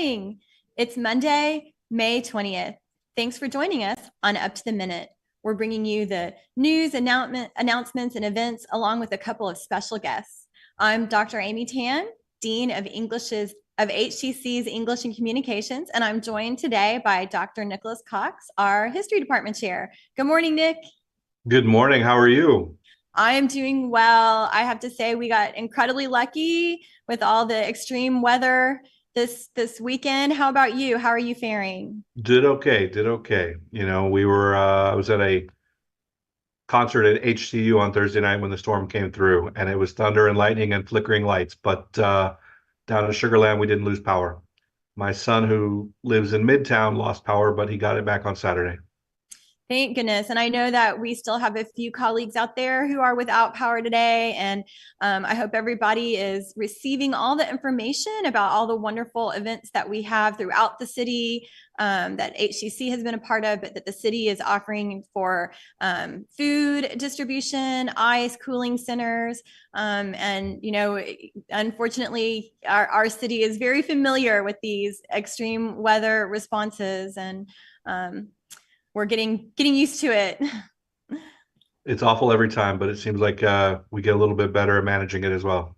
morning. It's Monday, May 20th. Thanks for joining us on Up to the Minute. We're bringing you the news, announcements, and events, along with a couple of special guests. I'm Dr. Amy Tan, Dean of HCC's English and Communications, and I'm joined today by Dr. Nicholas Cox, our History Department Chair. Good morning, Nick. Good morning. How are you? I am doing well. I have to say we got incredibly lucky with all the extreme weather this weekend. How about you? How are you faring? Did okay. Did okay. I was at a concert at HCU on Thursday night when the storm came through, and it was thunder and lightning and flickering lights. But down in Sugar Land, we didn't lose power. My son, who lives in Midtown, lost power, but he got it back on Saturday. Thank goodness. And I know that we still have a few colleagues out there who are without power today. And I hope everybody is receiving all the information about all the wonderful events that we have throughout the city, that HCC has been a part of, but that the city is offering for food distribution, ice, cooling centers. Unfortunately, our city is very familiar with these extreme weather responses. And we're getting used to it. It's awful every time, but it seems like we get a little bit better at managing it as well.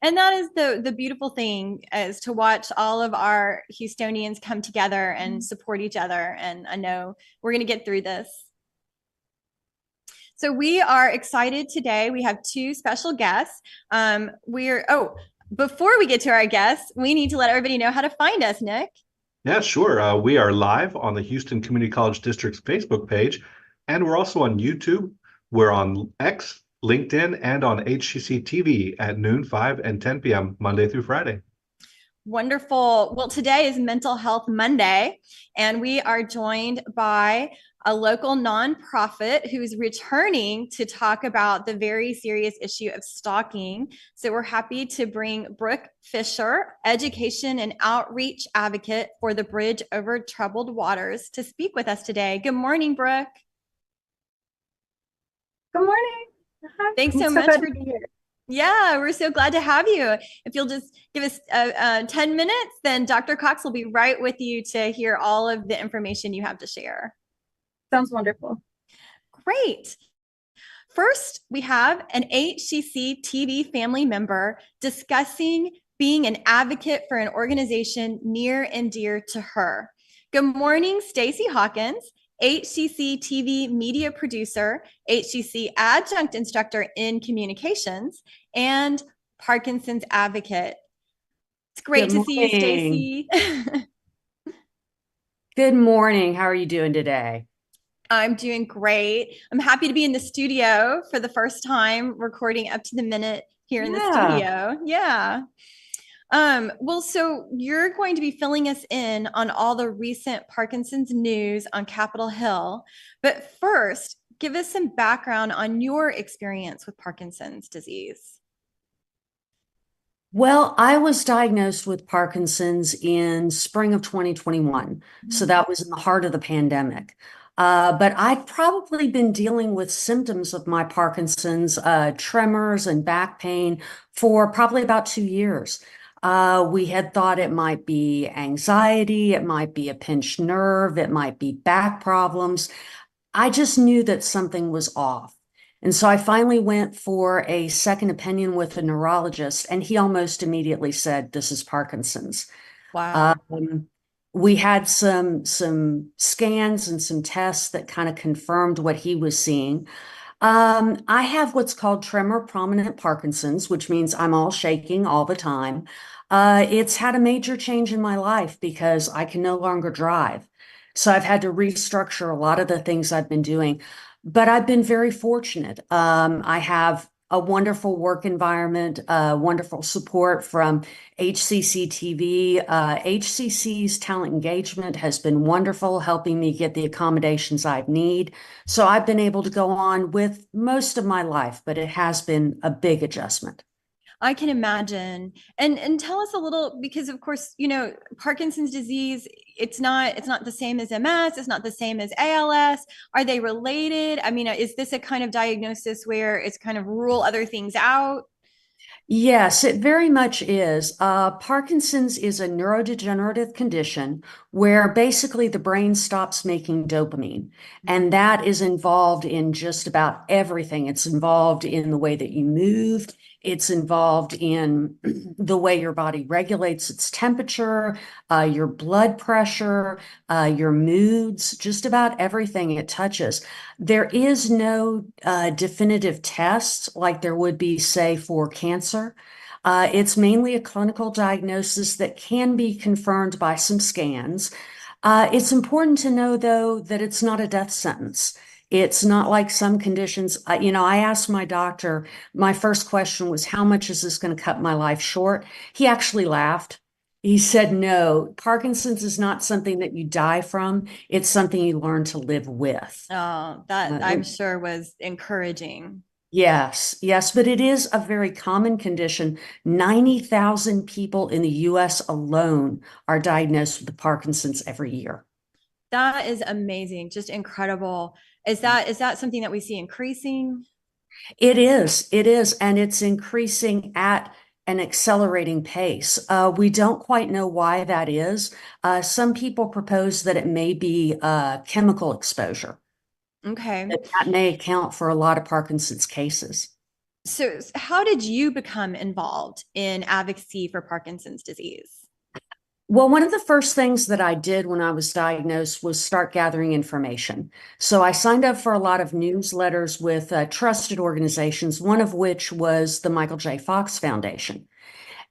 And that is the beautiful thing, is to watch all of our Houstonians come together and support each other. And I know we're going to get through this. So we are excited today. We have two special guests. Before we get to our guests, we need to let everybody know how to find us, Nick. Yeah, sure. We are live on the Houston Community College District's Facebook page, and we're also on YouTube. We're on X, LinkedIn, and on HCCTV at noon, 5, and 10 p.m. Monday through Friday. Wonderful. Well, today is Mental Health Monday, and we are joined by a local nonprofit who's returning to talk about the very serious issue of stalking. So we're happy to bring Brooke Fisher, education and outreach advocate for the Bridge Over Troubled Waters, to speak with us today. Good morning, Brooke. Good morning. Thanks so much for being here. Yeah, we're so glad to have you. If you'll just give us 10 minutes, then Dr. Cox will be right with you to hear all of the information you have to share. Sounds wonderful. Great. First, we have an HCCTV family member discussing being an advocate for an organization near and dear to her. Good morning, Stacee Hawkins, HCCTV media producer, HCC Adjunct instructor in communications, and Parkinson's advocate. It's great to see you, Stacee. Good morning. How are you doing today? I'm doing great. I'm happy to be in the studio for the first time, recording Up to the Minute here in the studio. Yeah. Well, so you're going to be filling us in on all the recent Parkinson's news on Capitol Hill. But first, give us some background on your experience with Parkinson's disease. Well, I was diagnosed with Parkinson's in spring of 2021. So that was in the heart of the pandemic. But I'd probably been dealing with symptoms of my Parkinson's, tremors and back pain, for probably about 2 years. We had thought it might be anxiety, it might be a pinched nerve, it might be back problems. I just knew that something was off. And so I finally went for a second opinion with a neurologist, and he almost immediately said, "This is Parkinson's." Wow. We had some scans and some tests that kind of confirmed what he was seeing. I have what's called tremor prominent Parkinson's, which means I'm all shaking all the time. It's had a major change in my life because I can no longer drive. So I've had to restructure a lot of the things I've been doing, but I've been very fortunate. I have a wonderful work environment, wonderful support from HCCTV. HCC's talent engagement has been wonderful, helping me get the accommodations I need. So I've been able to go on with most of my life, but it has been a big adjustment. I can imagine. And tell us a little, because of course, Parkinson's disease, it's not the same as MS, it's not the same as ALS. Are they related? I mean, is this a kind of diagnosis where it's kind of rule other things out? Yes, it very much is. Parkinson's is a neurodegenerative condition where basically the brain stops making dopamine, and that is involved in just about everything. It's involved in the way that you move. It's involved in the way your body regulates its temperature, your blood pressure, your moods, just about everything it touches. There is no definitive test like there would be, say, for cancer. It's mainly a clinical diagnosis that can be confirmed by some scans. It's important to know, though, that it's not a death sentence. It's not like some conditions. I asked my doctor, my first question was, how much is this going to cut my life short? He actually laughed. He said, no, Parkinson's is not something that you die from. It's something you learn to live with. Oh, that I'm sure was encouraging. Yes, yes, but it is a very common condition. 90,000 people in the US alone are diagnosed with Parkinson's every year. That is amazing, just incredible. Is that something that we see increasing? It is, and it's increasing at an accelerating pace. We don't quite know why that is. Some people propose that it may be chemical exposure. Okay. That may account for a lot of Parkinson's cases. So how did you become involved in advocacy for Parkinson's disease? Well, one of the first things that I did when I was diagnosed was start gathering information. So I signed up for a lot of newsletters with trusted organizations, one of which was the Michael J. Fox Foundation.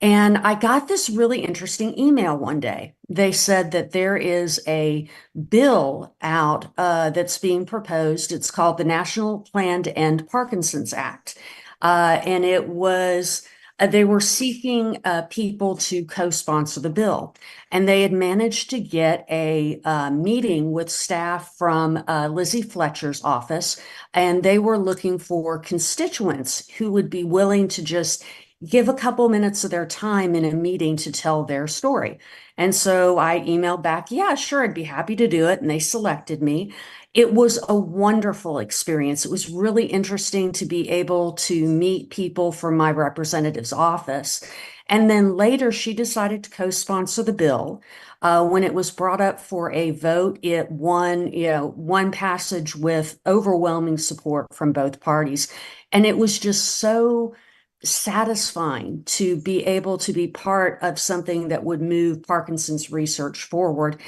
And I got this really interesting email one day. They said that there is a bill out that's being proposed. It's called the National Plan to End Parkinson's Act. And it was, they were seeking people to co-sponsor the bill. And they had managed to get a meeting with staff from Lizzie Fletcher's office. And they were looking for constituents who would be willing to just give a couple minutes of their time in a meeting to tell their story. And so I emailed back, yeah, sure, I'd be happy to do it. And they selected me. It was a wonderful experience. It was really interesting to be able to meet people from my representative's office. And then later she decided to co-sponsor the bill. When it was brought up for a vote, it won, one passage with overwhelming support from both parties. And it was just so satisfying to be able to be part of something that would move Parkinson's research forward.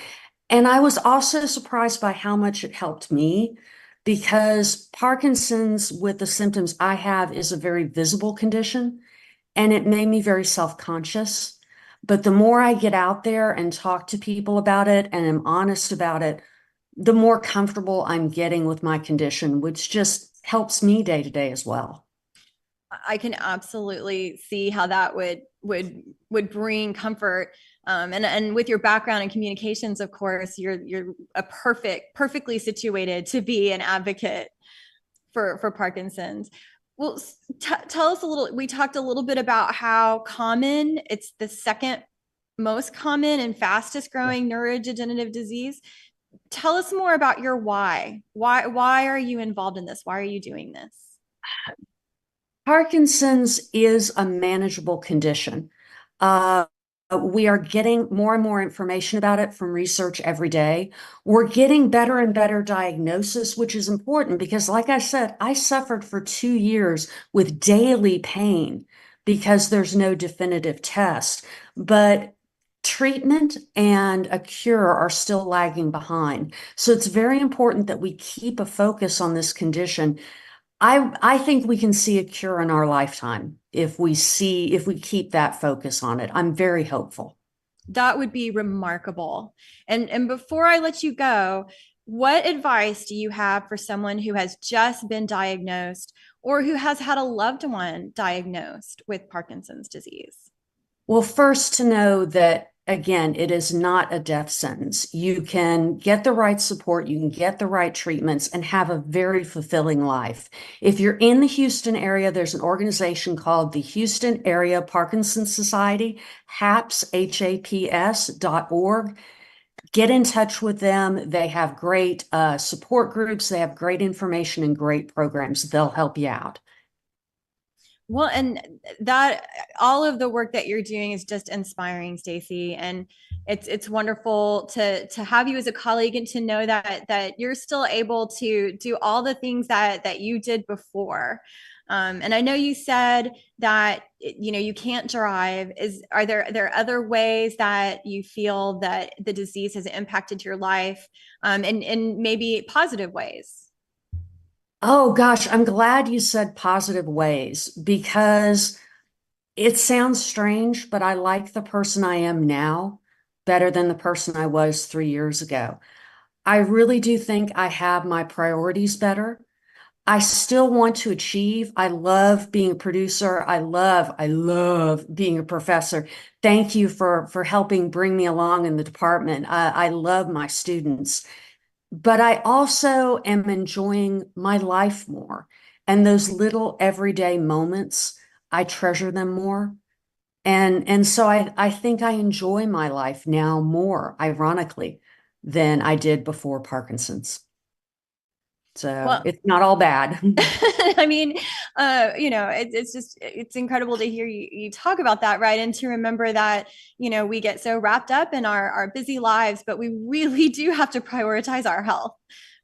And I was also surprised by how much it helped me, because Parkinson's, with the symptoms I have, is a very visible condition, and it made me very self-conscious. But the more I get out there and talk to people about it and am honest about it, the more comfortable I'm getting with my condition, which just helps me day to day as well. I can absolutely see how that would bring comfort. And with your background in communications, of course, you're perfectly situated to be an advocate for Parkinson's. Well, tell us a little. We talked a little bit about how common it's the second most common and fastest growing neurodegenerative disease. Tell us more about your why. Why are you involved in this? Why are you doing this? Parkinson's is a manageable condition. We are getting more and more information about it from research every day. We're getting better and better diagnosis, which is important because, like I said, I suffered for 2 years with daily pain because there's no definitive test. But treatment and a cure are still lagging behind. So it's very important that we keep a focus on this condition. I think we can see a cure in our lifetime if we keep that focus on it. I'm very hopeful. That would be remarkable. And before I let you go, what advice do you have for someone who has just been diagnosed or who has had a loved one diagnosed with Parkinson's disease? Well, first, to know that, again, it is not a death sentence. You can get the right support, you can get the right treatments, and have a very fulfilling life. If you're in the Houston area, there's an organization called the Houston Area Parkinson Society, HAPS, HAPS.org. Get in touch with them. They have great support groups. They have great information and great programs. They'll help you out. Well, and that all of the work that you're doing is just inspiring, Stacee, and it's wonderful to have you as a colleague and to know that you're still able to do all the things that you did before. And I know you said that you can't drive. Are there other ways that you feel that the disease has impacted your life, in maybe positive ways? Oh gosh, I'm glad you said positive ways because it sounds strange, but I like the person I am now better than the person I was 3 years ago. I really do think I have my priorities better. I still want to achieve. I love being a producer. I love being a professor. Thank you for helping bring me along in the department. I love my students, but I also am enjoying my life more. And those little everyday moments, I treasure them more. And so I think I enjoy my life now more, ironically, than I did before Parkinson's. So Well, it's not all bad. I mean, it's incredible to hear you talk about that, right? And to remember that, we get so wrapped up in our busy lives, but we really do have to prioritize our health,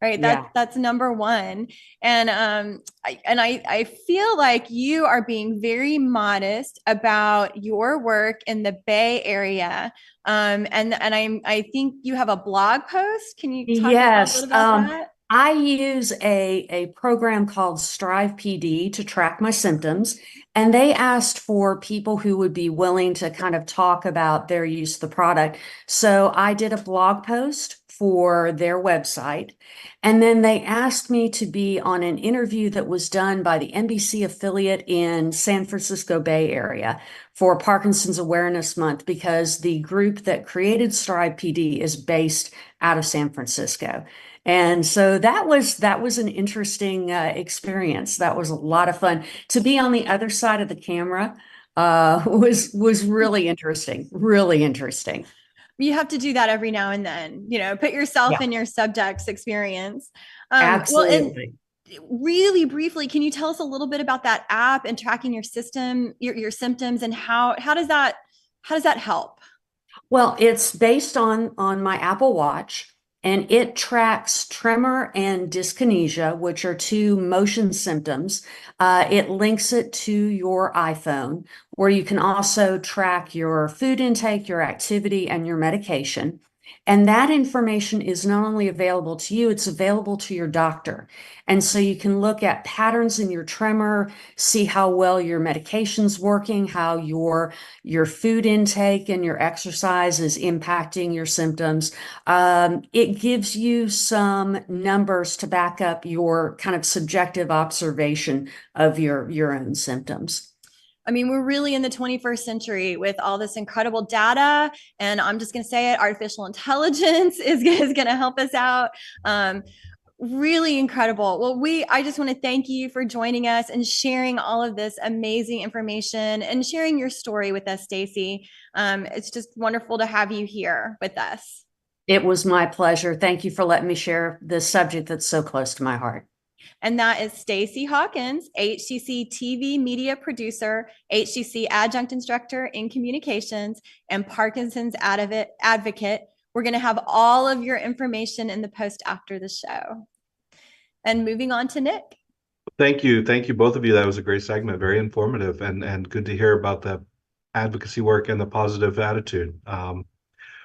right? Yeah. That's number one. And I feel like you are being very modest about your work in the Bay Area. And I think you have a blog post. Can you talk about a Yes. little about that? I use a program called Strive PD to track my symptoms. And they asked for people who would be willing to kind of talk about their use of the product. So I did a blog post for their website. And then they asked me to be on an interview that was done by the NBC affiliate in San Francisco Bay Area for Parkinson's Awareness Month, because the group that created Strive PD is based out of San Francisco. And so that was an interesting experience. That was a lot of fun. To be on the other side of the camera was really interesting, really interesting. You have to do that every now and then, put yourself Yeah, in your subject's experience. Well, and absolutely. really briefly, can you tell us a little bit about that app and tracking your system, your symptoms, and how does that help? Well, it's based on my Apple Watch, and it tracks tremor and dyskinesia, which are two motion symptoms. It links it to your iPhone, where you can also track your food intake, your activity, and your medication. And that information is not only available to you, it's available to your doctor. And so you can look at patterns in your tremor, see how well your medication's working, how your food intake and your exercise is impacting your symptoms. It gives you some numbers to back up your kind of subjective observation of your own symptoms. I mean, we're really in the 21st century with all this incredible data. And I'm just going to say it, artificial intelligence is going to help us out. Really incredible. Well, I just want to thank you for joining us and sharing all of this amazing information and sharing your story with us, Stacee. It's just wonderful to have you here with us. It was my pleasure. Thank you for letting me share this subject that's so close to my heart. And that is Stacee Hawkins, HCCTV media producer, HCC adjunct instructor in communications, and Parkinson's advocate. We're going to have all of your information in the post after the show. And moving on to Nick. Thank you. Thank you, both of you. That was a great segment, very informative, and good to hear about the advocacy work and the positive attitude.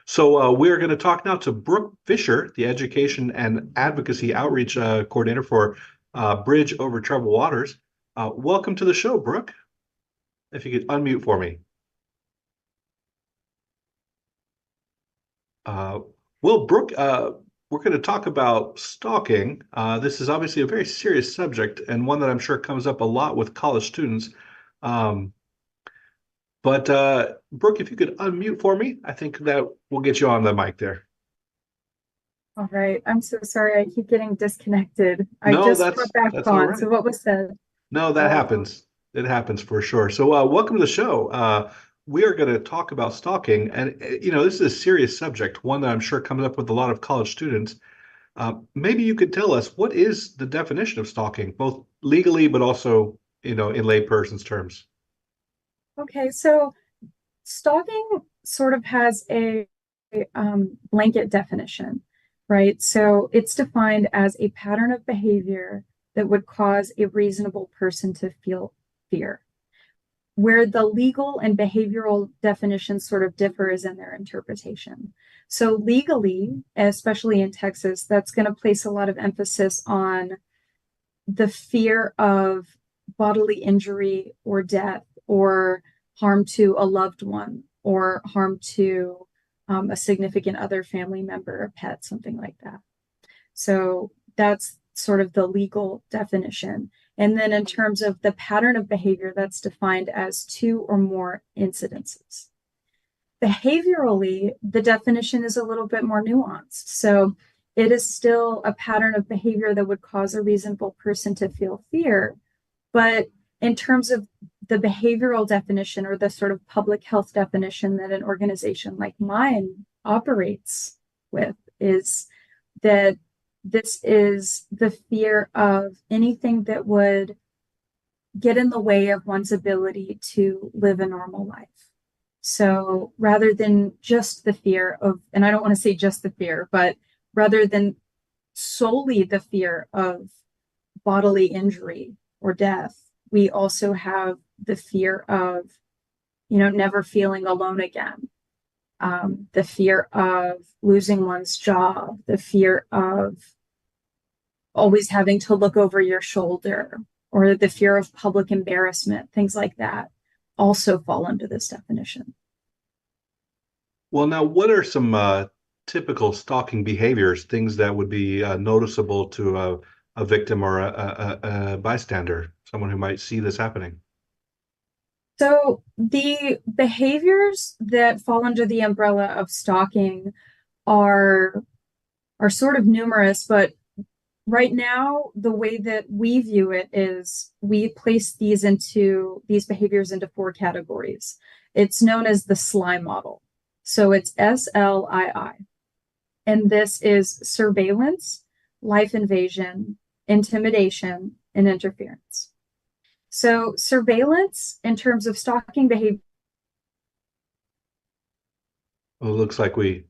So we're going to talk now to Brooke Fisher, the Education and Advocacy Outreach Coordinator for Bridge Over Troubled Waters. Welcome to the show, Brooke. If you could unmute for me. Well, Brooke, we're going to talk about stalking. This is obviously a very serious subject and one that I'm sure comes up a lot with college students. But Brooke, if you could unmute for me, I think that will get you on the mic there. All right. I'm so sorry. I keep getting disconnected. I No, just that's got back all on. right. So what was said? No, that happens. It happens for sure. So welcome to the show. We are going to talk about stalking. And, this is a serious subject, one that I'm sure comes up with a lot of college students. Maybe you could tell us, what is the definition of stalking, both legally but also in layperson's terms? Okay, so stalking sort of has a blanket definition, right? So it's defined as a pattern of behavior that would cause a reasonable person to feel fear. Where the legal and behavioral definitions sort of differ is in their interpretation. So legally, especially in Texas, that's going to place a lot of emphasis on the fear of bodily injury or death or harm to a loved one or harm to a significant other family member, a pet, something like that. So that's sort of the legal definition. And then in terms of the pattern of behavior, that's defined as 2 or more incidences. Behaviorally, the definition is a little bit more nuanced. So it is still a pattern of behavior that would cause a reasonable person to feel fear. But in terms of the behavioral definition or the sort of public health definition that an organization like mine operates with is that this is the fear of anything that would get in the way of one's ability to live a normal life. So rather than just the fear of, and I don't want to say just the fear, but rather than solely the fear of bodily injury or death, we also have the fear of, never feeling alone again. The fear of losing one's job, the fear of always having to look over your shoulder, or the fear of public embarrassment, things like that also fall under this definition. Well, now, what are some typical stalking behaviors, things that would be noticeable to a victim or a bystander, someone who might see this happening? So the behaviors that fall under the umbrella of stalking are sort of numerous, but right now, the way that we view it is we place these behaviors into 4 categories. It's known as the SLI model. So it's SLII. And this is surveillance, life invasion, intimidation, and interference. So surveillance in terms of stalking behavior. Well, it looks like we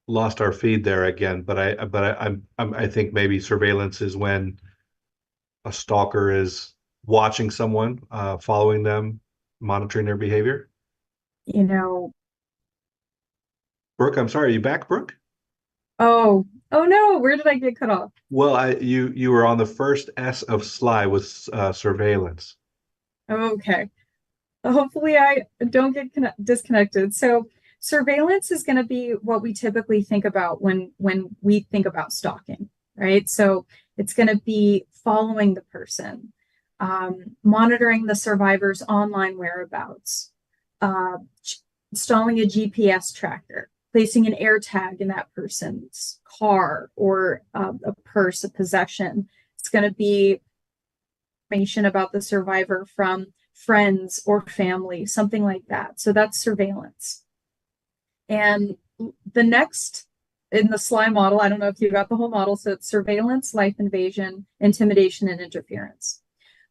lost our feed there again, but I think maybe surveillance is when a stalker is watching someone, following them, monitoring their behavior. Brooke, I'm sorry, are you back, Brooke? Oh no, where did I get cut off? Well, you were on the first S of SLI with surveillance. Okay. Hopefully I don't get disconnected. So surveillance is going to be what we typically think about when we think about stalking, right? So it's going to be following the person, monitoring the survivor's online whereabouts, installing a GPS tracker, placing an air tag in that person's car or a purse, a possession. It's going to be information about the survivor from friends or family, something like that. So that's surveillance. And the next in the SLI model, I don't know if you got the whole model. So it's surveillance, life invasion, intimidation, and interference.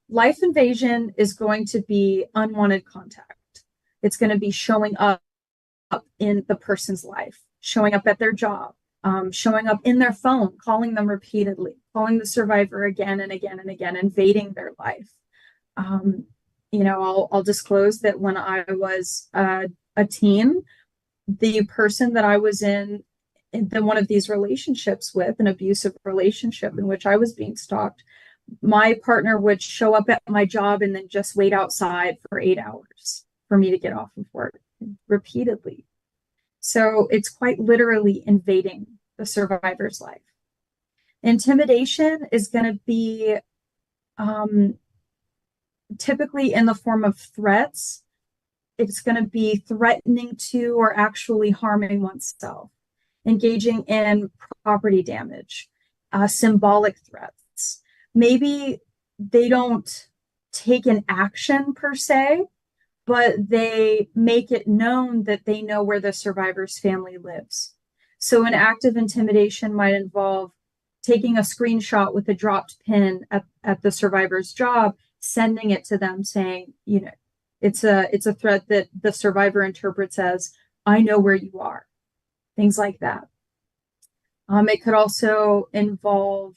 Life invasion is going to be unwanted contact. It's going to be showing up in the person's life, showing up at their job, showing up in their phone, calling them repeatedly, calling the survivor again and again and again, invading their life. I'll disclose that when I was a teen, the person that I was in one of these relationships with, an abusive relationship in which I was being stalked, my partner would show up at my job and then just wait outside for 8 hours for me to get off of work repeatedly. So it's quite literally invading the survivor's life. Intimidation is going to be typically in the form of threats. It's going to be threatening to or actually harming oneself, engaging in property damage, symbolic threats. Maybe they don't take an action per se, but they make it known that they know where the survivor's family lives. So an act of intimidation might involve taking a screenshot with a dropped pin at the survivor's job sending it to them saying, you know, it's a threat that the survivor interprets as, I know where you are, things like that. It could also involve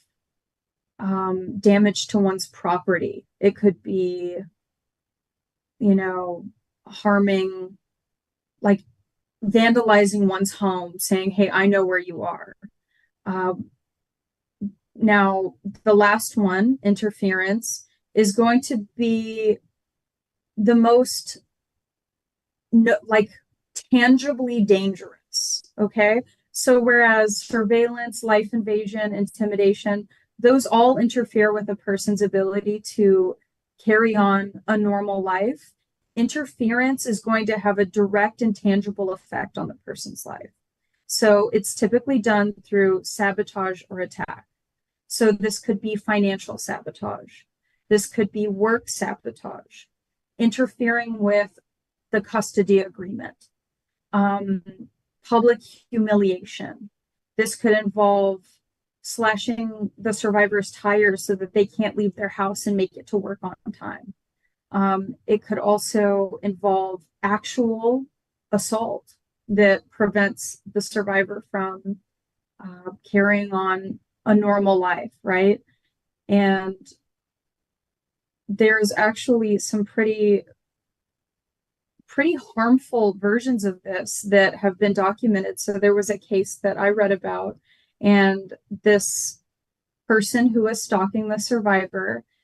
damage to one's property. It could be, you know, harming, like vandalizing one's home, saying, hey, I know where you are. Now, the last one, interference, is going to be the most tangibly dangerous. Okay. So whereas surveillance, life invasion, intimidation, those all interfere with a person's ability to carry on a normal life, interference is going to have a direct and tangible effect on the person's life. So it's typically done through sabotage or attack. So this could be financial sabotage. This could be work sabotage, interfering with the custody agreement, public humiliation. This could involve slashing the survivor's tires so that they can't leave their house and make it to work on time. It could also involve actual assault that prevents the survivor from carrying on a normal life, right? And there's actually some pretty harmful versions of this that have been documented. So there was a case that I read about, and this person who was stalking the survivor